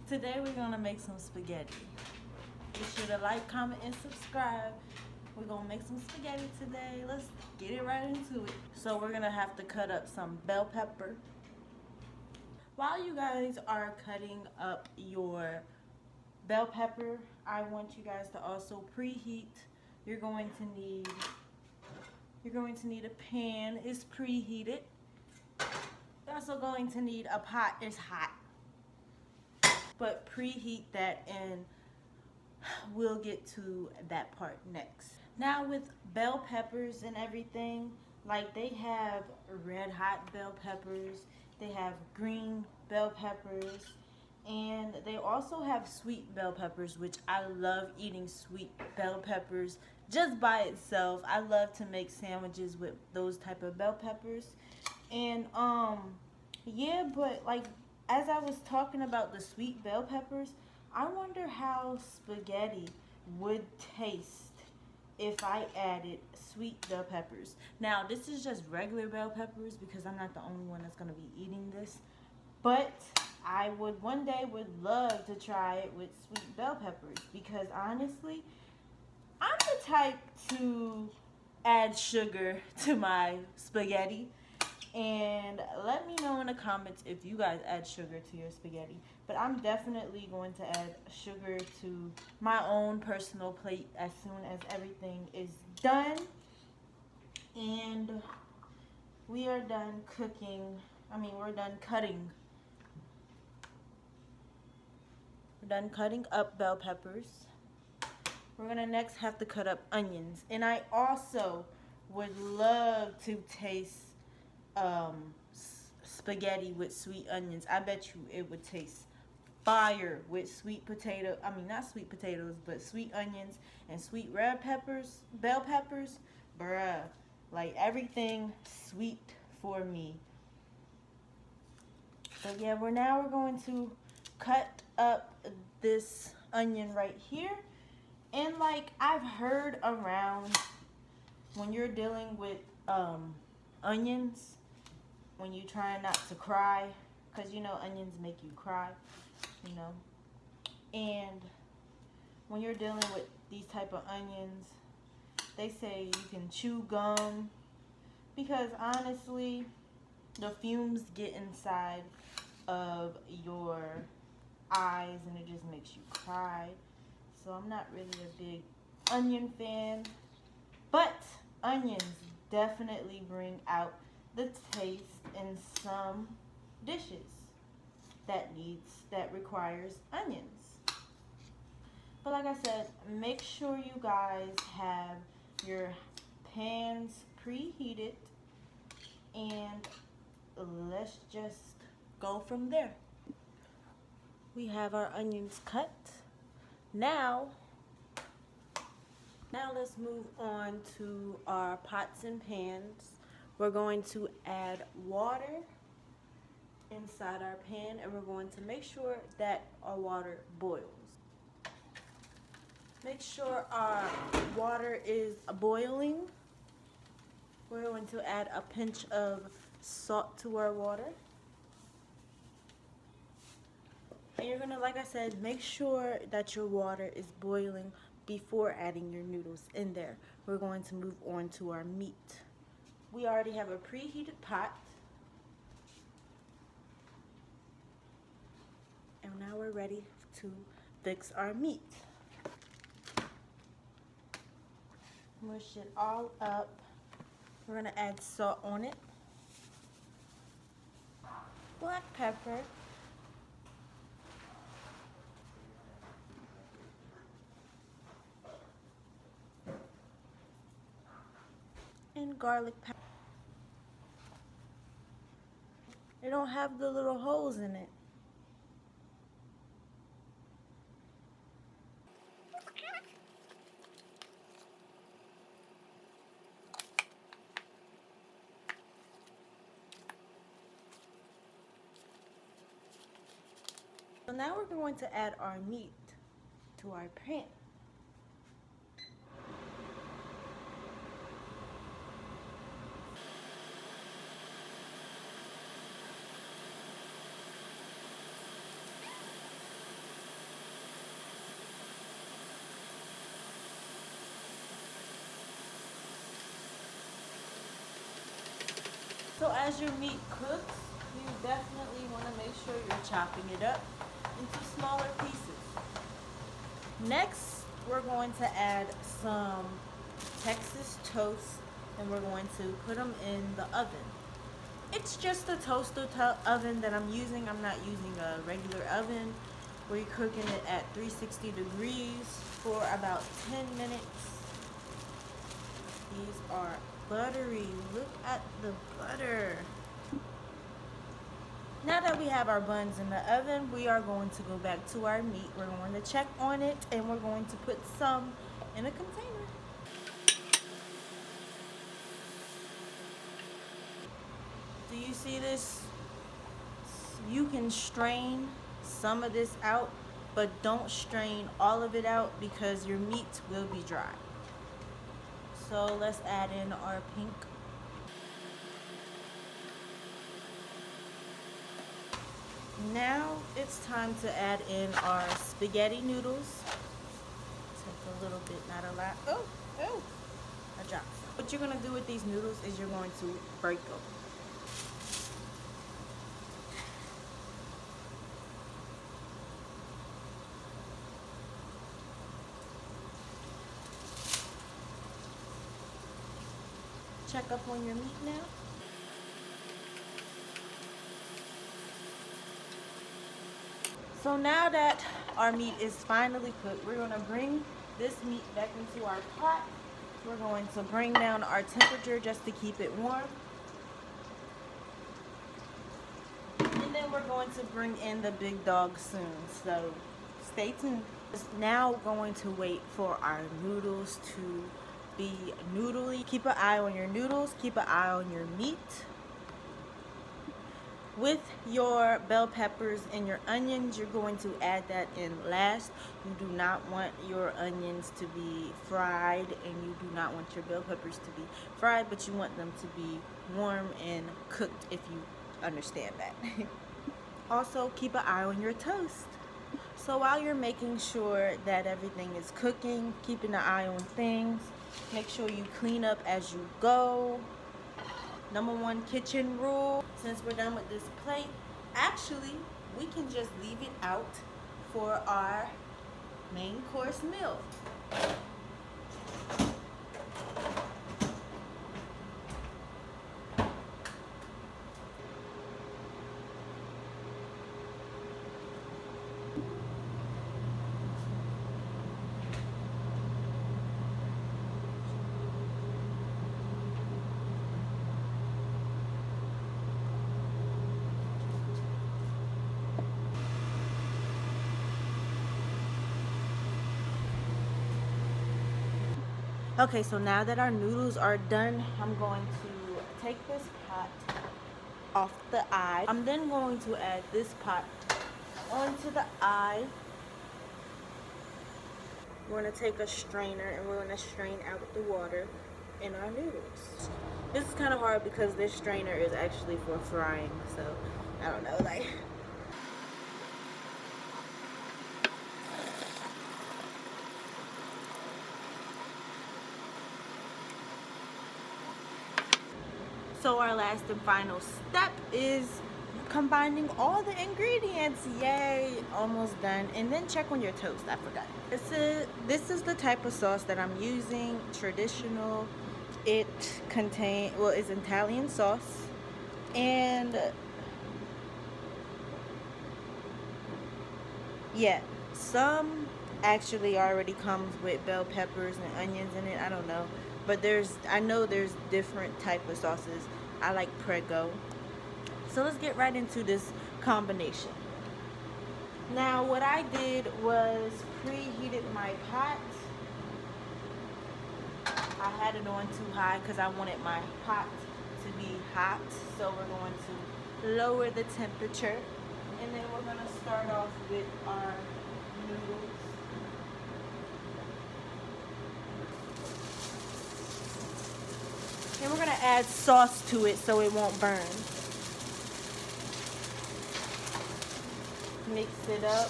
Today we're gonna make some spaghetti. Be sure to like, comment, and subscribe. We're gonna make some spaghetti today. Let's get it right into it. So we're gonna have to cut up some bell pepper. While you guys are cutting up your bell pepper, I want you guys to also preheat. You're going to need a pan. It's preheated. You're also going to need a pot. It's hot. But preheat that and we'll get to that part next. Now with bell peppers and everything, like they have red hot bell peppers, they have green bell peppers, and they also have sweet bell peppers, which I love eating sweet bell peppers just by itself. I love to make sandwiches with those type of bell peppers. And yeah, but like as I was talking about the sweet bell peppers, I wonder how spaghetti would taste if I added sweet bell peppers. Now, this is just regular bell peppers because I'm not the only one that's going to be eating this. But I would one day would love to try it with sweet bell peppers because honestly, I'm the type to add sugar to my spaghetti. And let me know in the comments if you guys add sugar to your spaghetti. But I'm definitely going to add sugar to my own personal plate as soon as everything is done. And we are done cooking. We're done cutting. We're done cutting up bell peppers. We're going to next have to cut up onions. And I also would love to taste spaghetti with sweet onions. I bet you it would taste fire with sweet potato. Not sweet potatoes, but sweet onions and sweet red peppers, bell peppers. Bruh, like everything sweet for me. But yeah, we're going to cut up this onion right here. And like I've heard around, when you're dealing with onions, when you try not to cry, because onions make you cry, and when you're dealing with these type of onions, they say you can chew gum, because honestly the fumes get inside of your eyes and it just makes you cry. So I'm not really a big onion fan, but onions definitely bring out the taste in some dishes that requires onions. But like I said, make sure you guys have your pans preheated, and let's just go from there. We have our onions cut. Now let's move on to our pots and pans. We're going to add water inside our pan, and we're going to make sure that our water boils. Make sure our water is boiling. We're going to add a pinch of salt to our water. And you're gonna, like I said, make sure that your water is boiling before adding your noodles in there. We're going to move on to our meat. We already have a preheated pot. And now we're ready to fix our meat. Mush it all up. We're gonna add salt on it, black pepper, and garlic powder. It don't have the little holes in it. So now we're going to add our meat to our pan. as your meat cooks, you definitely want to make sure you're chopping it up into smaller pieces. Next, we're going to add some Texas toast, and we're going to put them in the oven. It's just a toaster oven that I'm using. I'm not using a regular oven. We're cooking it at 360 degrees for about 10 minutes. These are buttery. Look at the butter. Now that we have our buns in the oven, we are going to go back to our meat. We're going to check on it, and we're going to put some in a container. Do you see this? You can strain some of this out, but don't strain all of it out because your meat will be dry. So let's add in our pink. Now it's time to add in our spaghetti noodles. Take a little bit, not a lot. Oh, I dropped some. What you're gonna do with these noodles is you're going to break them. Check up on your meat now. So now that our meat is finally cooked, we're gonna bring this meat back into our pot. We're going to bring down our temperature just to keep it warm. And then we're going to bring in the big dog soon, so stay tuned. It's now going to wait for our noodles to be noodly. Keep an eye on your noodles, keep an eye on your meat. With your bell peppers and your onions, you're going to add that in last. You do not want your onions to be fried, and you do not want your bell peppers to be fried, but you want them to be warm and cooked, if you understand that. Also, keep an eye on your toast. So while you're making sure that everything is cooking, keeping an eye on things, make sure you clean up as you go. Number one kitchen rule, since we're done with this plate, actually, we can just leave it out for our main course meal. Okay, so now that our noodles are done, I'm going to take this pot off the eye. I'm then going to add this pot onto the eye. We're going to take a strainer and we're going to strain out the water in our noodles. This is kind of hard because this strainer is actually for frying, so I don't know, like... So our last and final step is combining all the ingredients. Yay, almost done. And then check on your toast, I forgot. This is the type of sauce that I'm using, traditional. It is Italian sauce. And yeah, some actually already comes with bell peppers and onions in it, I don't know. But I know there's different type of sauces. I like Prego. So let's get right into this combination. Now what I did was preheated my pot. I had it on too high because I wanted my pot to be hot. So we're going to lower the temperature. And then we're going to start off with our noodles. And we're going to add sauce to it so it won't burn. Mix it up.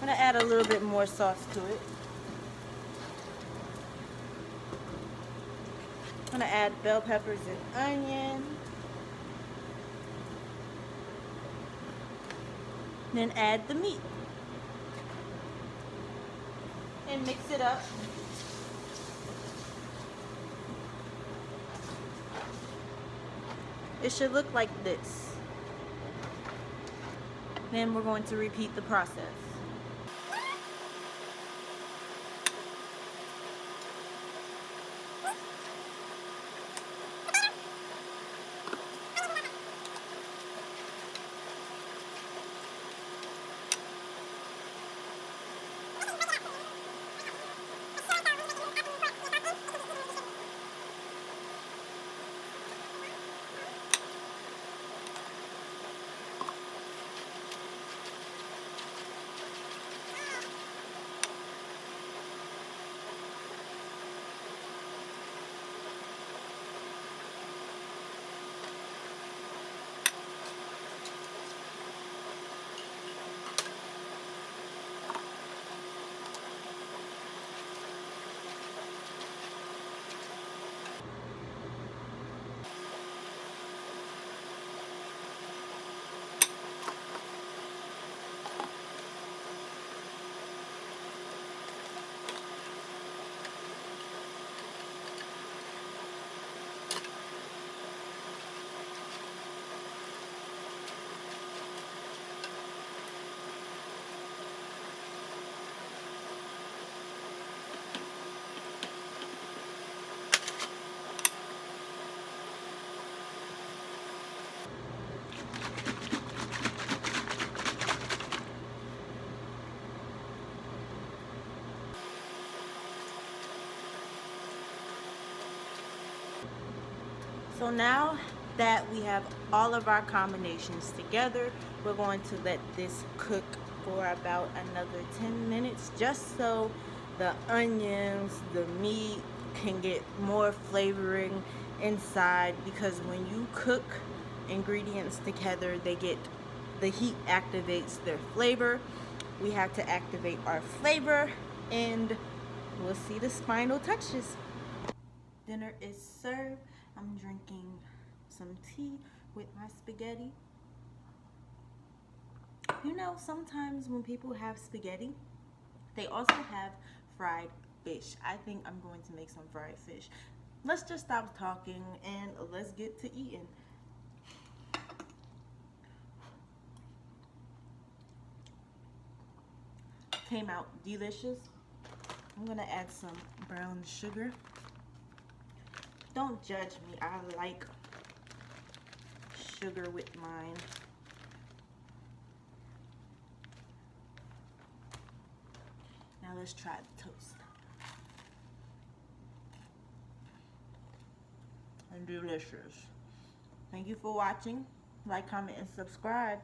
I'm going to add a little bit more sauce to it. gonna add bell peppers and onion. Then add the meat. And mix it up. It should look like this. Then we're going to repeat the process. So now that we have all of our combinations together, we're going to let this cook for about another 10 minutes just so the onions, the meat can get more flavoring inside, because when you cook ingredients together, the heat activates their flavor. We have to activate our flavor, and we'll see the final touches. Dinner is served. I'm drinking some tea with my spaghetti. You know, sometimes when people have spaghetti, they also have fried fish. I think I'm going to make some fried fish. Let's just stop talking and let's get to eating. Came out delicious. I'm gonna add some brown sugar. Don't judge me, I like sugar with mine. Now let's try the toast. And delicious. Thank you for watching. Like, comment, and subscribe.